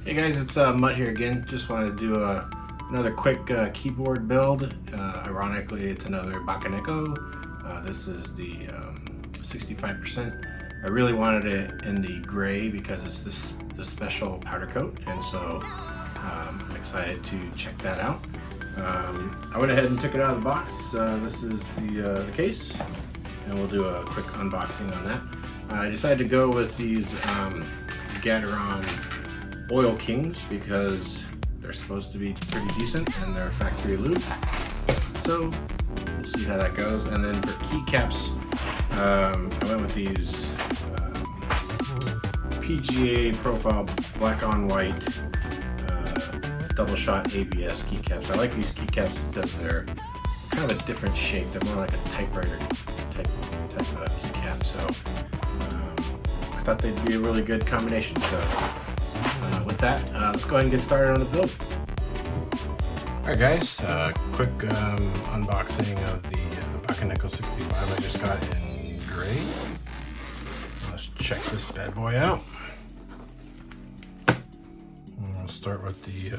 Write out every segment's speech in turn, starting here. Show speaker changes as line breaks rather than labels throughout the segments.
Hey guys, it's Mutt here again. Just wanted to do another quick keyboard build. Ironically, it's another Bakeneko. This is the 65%. I really wanted it in the gray because it's the special powder coat, and so I'm excited to check that out. I went ahead and took it out of the box. This is the case, and we'll do a quick unboxing on that. I decided to go with these Gateron Oil Kings because they're supposed to be pretty decent and they're factory lube. So we'll see how that goes. And then for keycaps, I went with these PGA profile black on white double shot ABS keycaps. I like these keycaps because they're kind of a different shape. They're more like a typewriter type of keycap. So I thought they'd be a really good combination. So with that, let's go ahead and get started on the build. Alright guys, quick unboxing of the Bakeneko 65 I just got in gray. Let's check this bad boy out. We'll start with the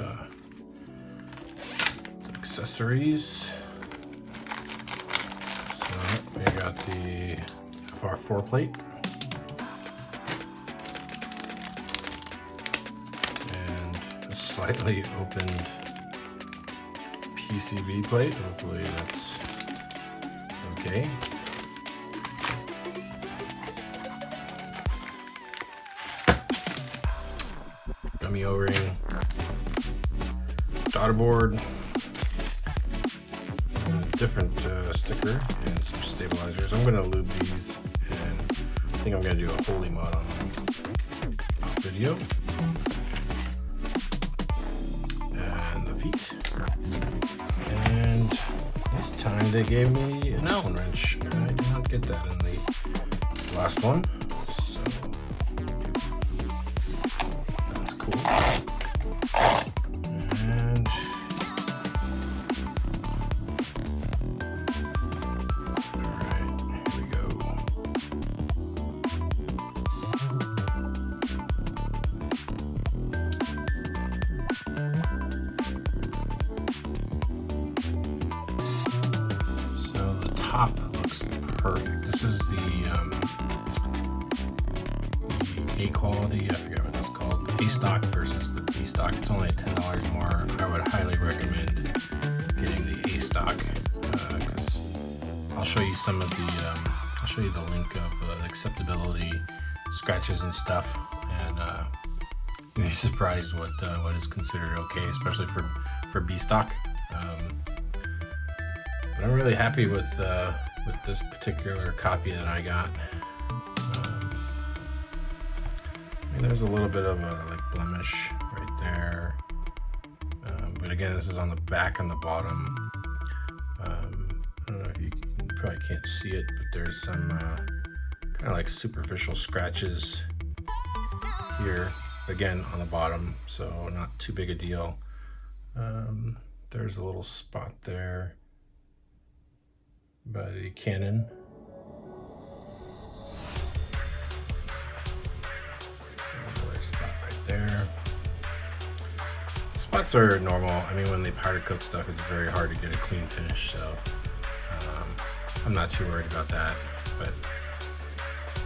accessories. So we got the FR4 plate. Slightly opened PCB plate. Hopefully that's okay. Gummy O-ring, daughter board, different sticker, and some stabilizers. I'm going to lube these, and I think I'm going to do a holy mod on video. Feet. And this time they gave me an Allen wrench. I did not get that in the last one, so that's cool. And alright, here we go. Top looks perfect. This is the A quality, I forget what that's called, A stock versus the B stock. It's only $10 more. I would highly recommend getting the A stock because I'll show you some of the, I'll show you the link of acceptability, scratches and stuff, and you'll be surprised what is considered okay, especially for B stock. But I'm really happy with this particular copy that I got. I mean, there's a little bit of a blemish right there, but again, this is on the back and the bottom. I don't know if you probably can't see it, but there's some kind of like superficial scratches here, again on the bottom, so not too big a deal. There's a little spot there by the Canon. Another spot right there. Spots are normal. I mean, when they powder coat stuff, it's very hard to get a clean finish, so I'm not too worried about that. But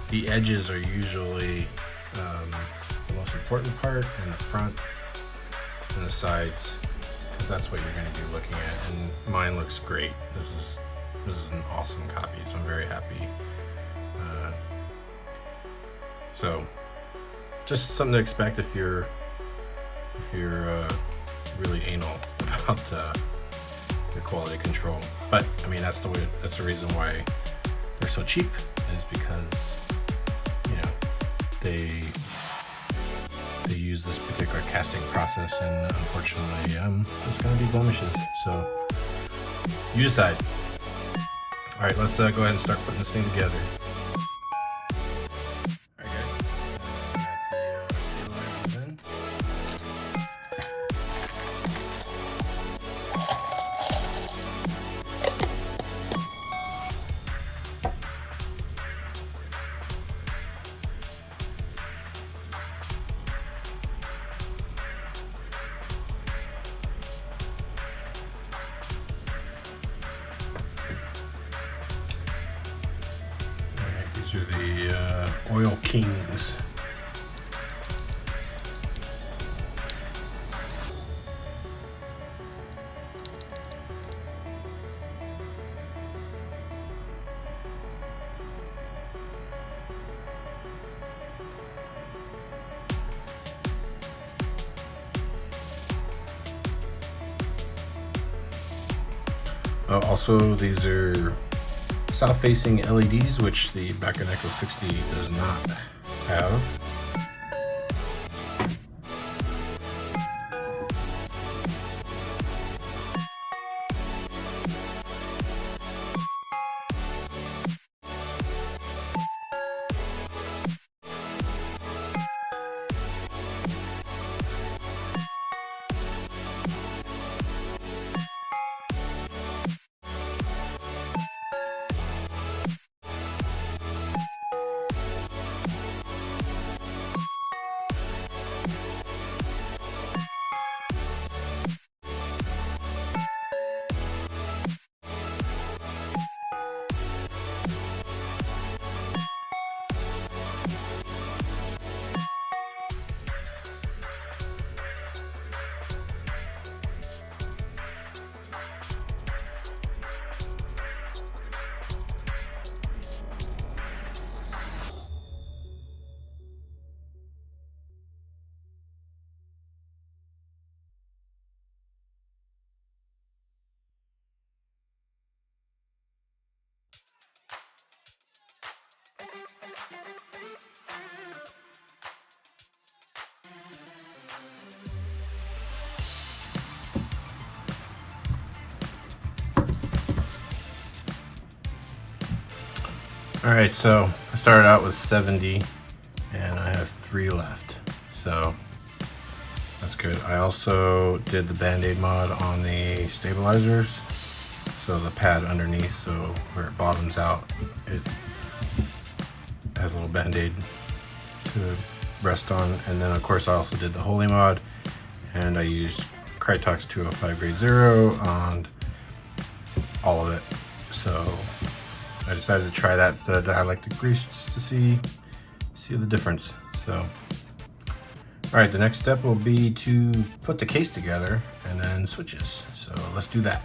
the edges are usually the most important part, and the front and the sides, because that's what you're going to be looking at. And mine looks great. This is an awesome copy, so I'm very happy. So just something to expect if you're really anal about the quality control. But I mean, that's the reason why they're so cheap, is because, you know, they use this particular casting process, and unfortunately there's going to be blemishes, so you decide. Alright, let's go ahead and start putting this thing together. Alright guys, got the in. the Oil Kings. Also, these are south-facing LEDs, which the Bakeneko 60 does not have. Alright, so I started out with 70 and I have 3 left, so that's good. I also did the Band-Aid mod on the stabilizers, so the pad underneath, so where it bottoms out, it has a little Band-Aid to rest on. And then of course I also did the Holy mod, and I used Krytox 205 grade 0 on all of it. So I decided to try that instead of dielectric grease just to see the difference. So, all right, the next step will be to put the case together and then switches. So let's do that.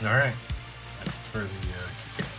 All right, that's for the keycaps.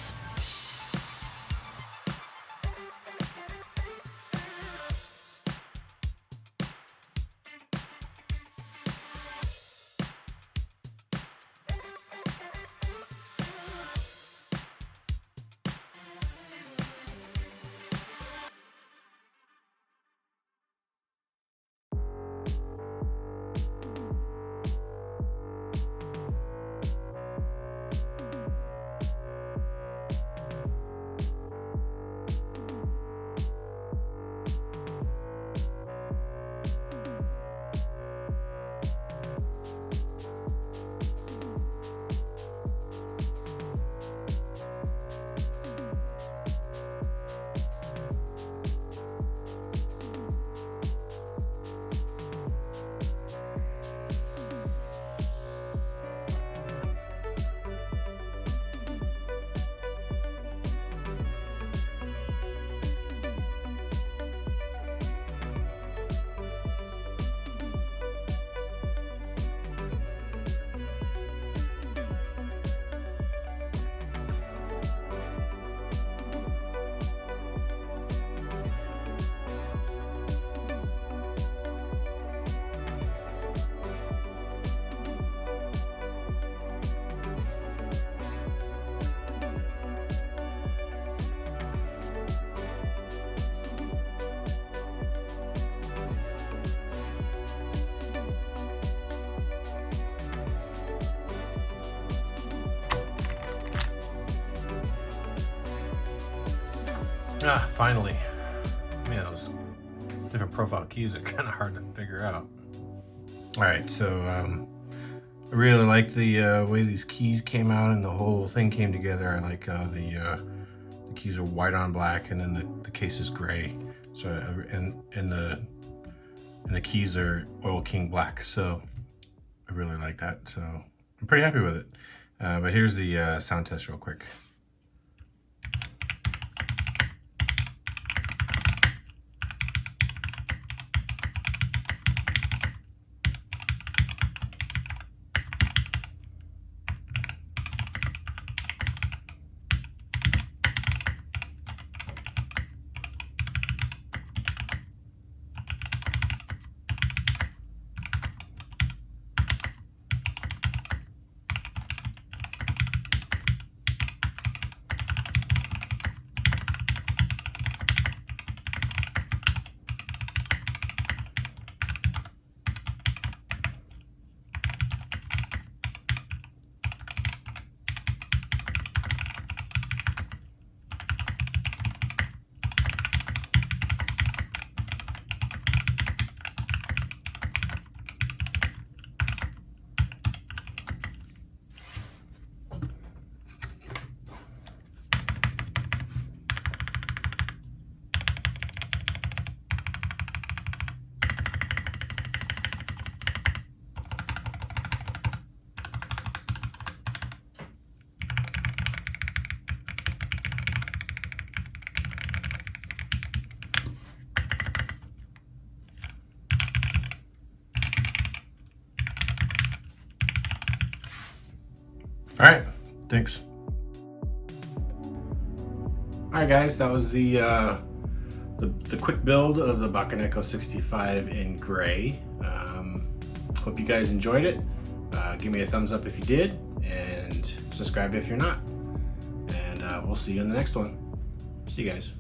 Ah, finally. Man, those different profile keys are kind of hard to figure out. All right, so I really like the way these keys came out and the whole thing came together. I like the keys are white on black, and then the case is gray. So and the keys are Oil King black. So I really like that. So I'm pretty happy with it. But here's the sound test real quick. All right, thanks. All right, guys, that was the quick build of the Bakeneko 65 in gray. Hope you guys enjoyed it. Give me a thumbs up if you did, and subscribe if you're not. And we'll see you in the next one. See you guys.